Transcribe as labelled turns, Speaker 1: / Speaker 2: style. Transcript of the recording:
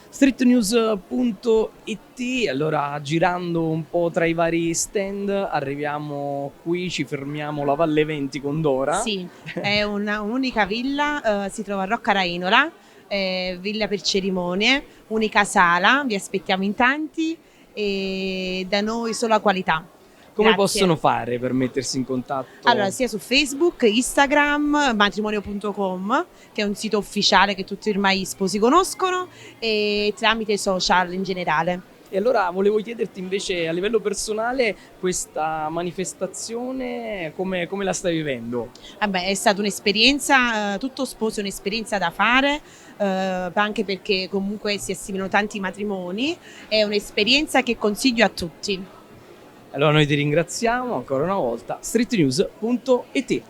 Speaker 1: Streetnews.it. Allora, girando un po' tra i vari stand, arriviamo qui, ci fermiamo alla Valle Venti con Dora.
Speaker 2: Sì, è un'unica villa, si trova a Rocca Rainola, villa per cerimonie, unica sala, vi aspettiamo in tanti e da noi solo qualità.
Speaker 1: Come
Speaker 2: Grazie.
Speaker 1: possono fare per mettersi in
Speaker 2: Allora,
Speaker 1: contatto?
Speaker 2: sia su Facebook, Instagram, matrimonio.com, che è un sito ufficiale che tutti ormai gli sposi conoscono, e tramite social in generale.
Speaker 1: E allora volevo chiederti invece a livello personale questa manifestazione come la stai vivendo?
Speaker 2: Vabbè, è stata un'esperienza, tutto sposo è un'esperienza da fare, anche perché comunque si assimilano tanti matrimoni, è un'esperienza che consiglio a tutti.
Speaker 1: Allora noi ti ringraziamo ancora una volta, streetnews.it.